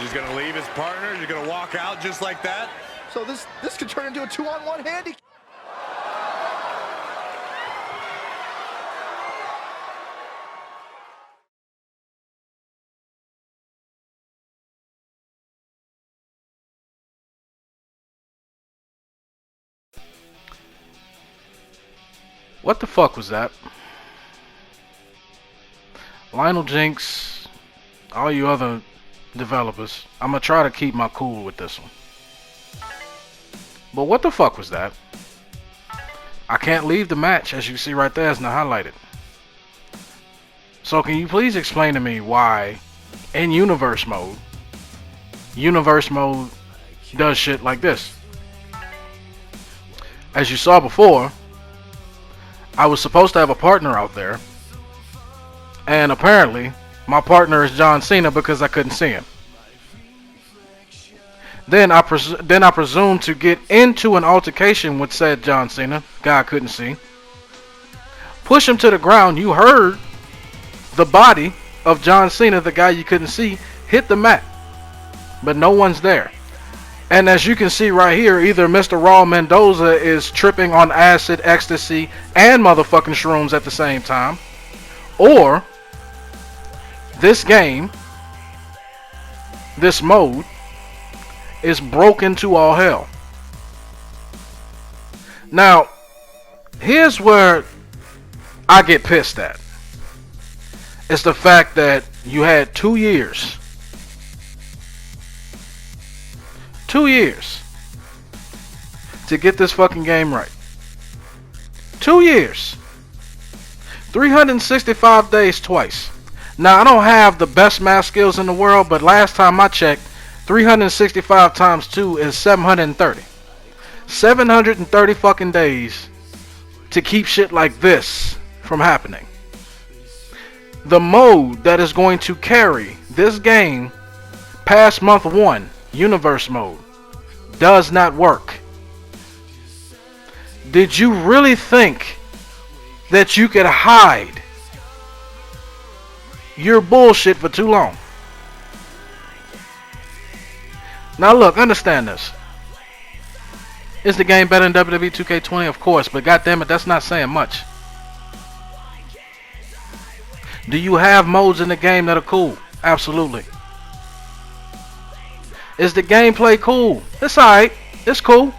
just going to leave his partner? He's going to walk out just like that? So this could turn into a 2-on-1 handicap. What the fuck was that? Lionel Jinx, all you other developers, I'm gonna try to keep my cool with this one. But what the fuck was that? I can't leave the match, as you see right there, it's not highlighted. So can you please explain to me why, in universe mode does shit like this? As you saw before, I was supposed to have a partner out there, and apparently my partner is John Cena because I couldn't see him. Then I presume to get into an altercation with said John Cena, guy I couldn't see. Push him to the ground. You heard the body of John Cena, the guy you couldn't see, hit the mat, but no one's there. And as you can see right here, either Mr. Raul Mendoza is tripping on acid, ecstasy, and motherfucking shrooms at the same time, or this game, this mode, is broken to all hell. Now, here's where I get pissed at. It's the fact that you had 2 years. 2 years to get this fucking game right. 2 years. 365 days twice. Now, I don't have the best math skills in the world, but last time I checked, 365 times 2 is 730. 730 fucking days to keep shit like this from happening. The mode that is going to carry this game past month 1, universe mode, does not work. Did you really think that you could hide your bullshit for too long? Now look, understand this. Is the game better than WWE 2K20? Of course, but goddammit, that's not saying much. Do you have modes in the game that are cool? Absolutely. Is the gameplay cool? It's alright. It's cool.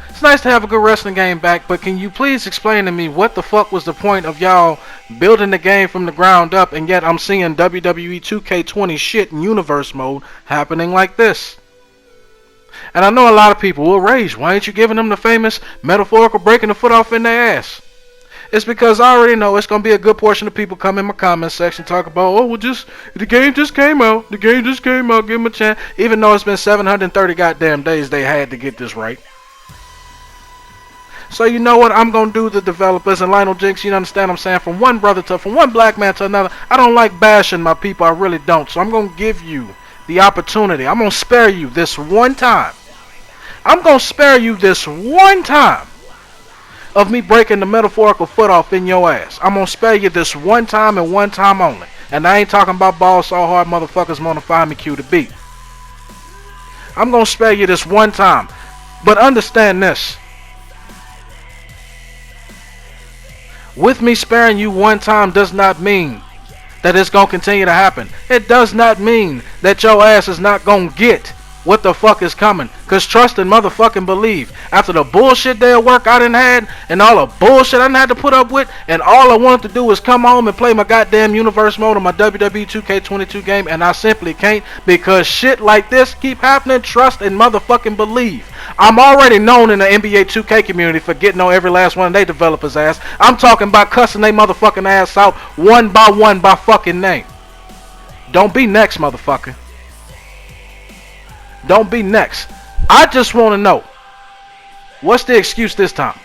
It's nice to have a good wrestling game back, but can you please explain to me what the fuck was the point of y'all building the game from the ground up, and yet I'm seeing WWE 2K20 shit in universe mode happening like this? And I know a lot of people will rage. Why ain't you giving them the famous metaphorical breaking the foot off in their ass? It's because I already know it's going to be a good portion of people come in my comment section talk about, oh, well, the game just came out. The game just came out. Give them a chance. Even though it's been 730 goddamn days, they had to get this right. So you know what? I'm going to do the developers and Lionel Jinx, you understand what I'm saying? From one black man to another. I don't like bashing my people. I really don't. So I'm going to give you the opportunity. I'm going to spare you this one time. I'm going to spare you this one time of me breaking the metaphorical foot off in your ass. I'm going to spare you this one time and one time only. And I ain't talking about balls so hard motherfuckers want to find me Q to beat. I'm going to spare you this one time. But understand this. With me sparing you one time does not mean that it's going to continue to happen. It does not mean that your ass is not going to get what the fuck is coming. Because trust and motherfucking believe. After the bullshit day of work I done had, and all the bullshit I done had to put up with, and all I wanted to do was come home and play my goddamn universe mode on my WWE 2K22 game, and I simply can't because shit like this keep happening. Trust and motherfucking believe. I'm already known in the NBA 2K community for getting on every last one of they developers' ass. I'm talking about cussing they motherfucking ass out one by fucking name. Don't be next, motherfucker. Don't be next. I just want to know, what's the excuse this time?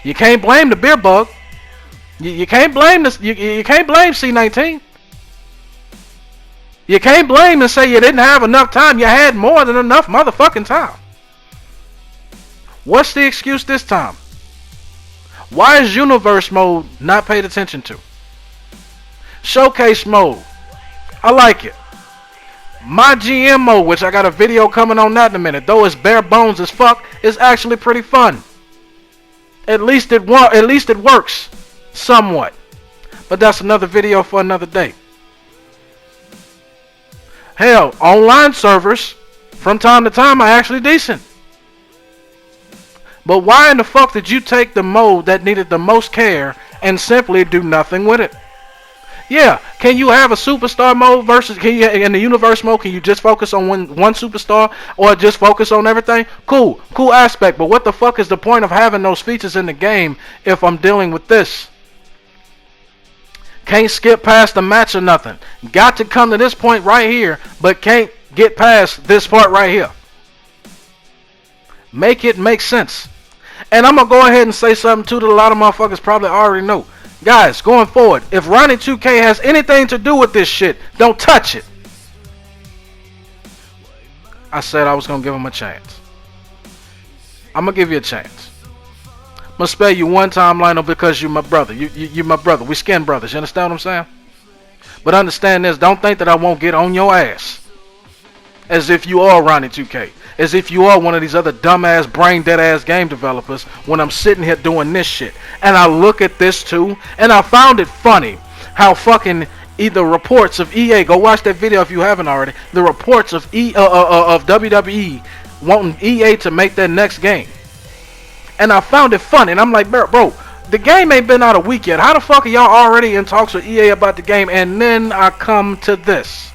You can't blame the beer bug. You can't blame this. You can't blame C19. You can't blame and say you didn't have enough time. You had more than enough motherfucking time. What's the excuse this time? Why is universe mode not paid attention to? Showcase mode. I like it. My GM mode, which I got a video coming on that in a minute, though it's bare bones as fuck, is actually pretty fun. At least it works somewhat. But that's another video for another day. Hell, online servers, from time to time, are actually decent. But why in the fuck did you take the mode that needed the most care and simply do nothing with it? Yeah, can you have a superstar mode versus, in the universe mode, can you just focus on one superstar or just focus on everything? Cool aspect, but what the fuck is the point of having those features in the game if I'm dealing with this? Can't skip past the match or nothing. Got to come to this point right here, but can't get past this part right here. Make it make sense. And I'm going to go ahead and say something too that a lot of motherfuckers probably already know. Guys, going forward, if Ronnie 2K has anything to do with this shit, don't touch it. I said I was going to give him a chance. I'm going to give you a chance. I'm going to spare you one time, Lionel, because you're my brother. You're my brother. We skin brothers. You understand what I'm saying? But understand this. Don't think that I won't get on your ass. As if you are Ronnie 2K. As if you are one of these other dumbass, brain dead ass game developers when I'm sitting here doing this shit. And I look at this too, and I found it funny how fucking either reports of EA, go watch that video if you haven't already, the reports of WWE wanting EA to make their next game. And I found it funny, and I'm like, bro, the game ain't been out a week yet. How the fuck are y'all already in talks with EA about the game? And then I come to this.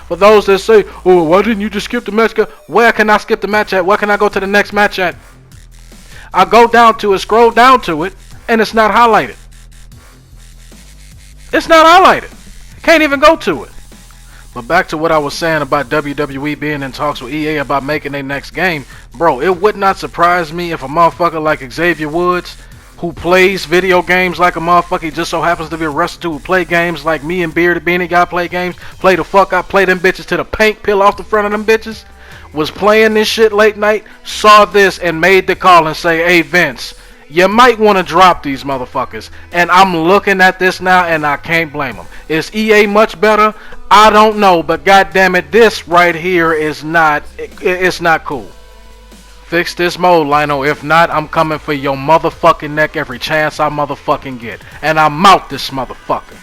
For those that say, oh, why didn't you just skip the match? Where can I skip the match at? Where can I go to the next match at? I go down to it, scroll down to it, and it's not highlighted. It's not highlighted. Can't even go to it. But back to what I was saying about WWE being in talks with EA about making their next game. Bro, it would not surprise me if a motherfucker like Xavier Woods, who plays video games like a motherfucker, he just so happens to be a wrestler too, who play games like me and Bearded Beanie guy play games, play the fuck out, play them bitches to the paint peel off the front of them bitches, was playing this shit late night, saw this and made the call and say, hey Vince, you might want to drop these motherfuckers. And I'm looking at this now and I can't blame them. Is EA much better? I don't know, but goddamn it, this right here is not, it's not cool. Fix this mode, Lionel. If not, I'm coming for your motherfucking neck every chance I motherfucking get. And I'm out this motherfucker.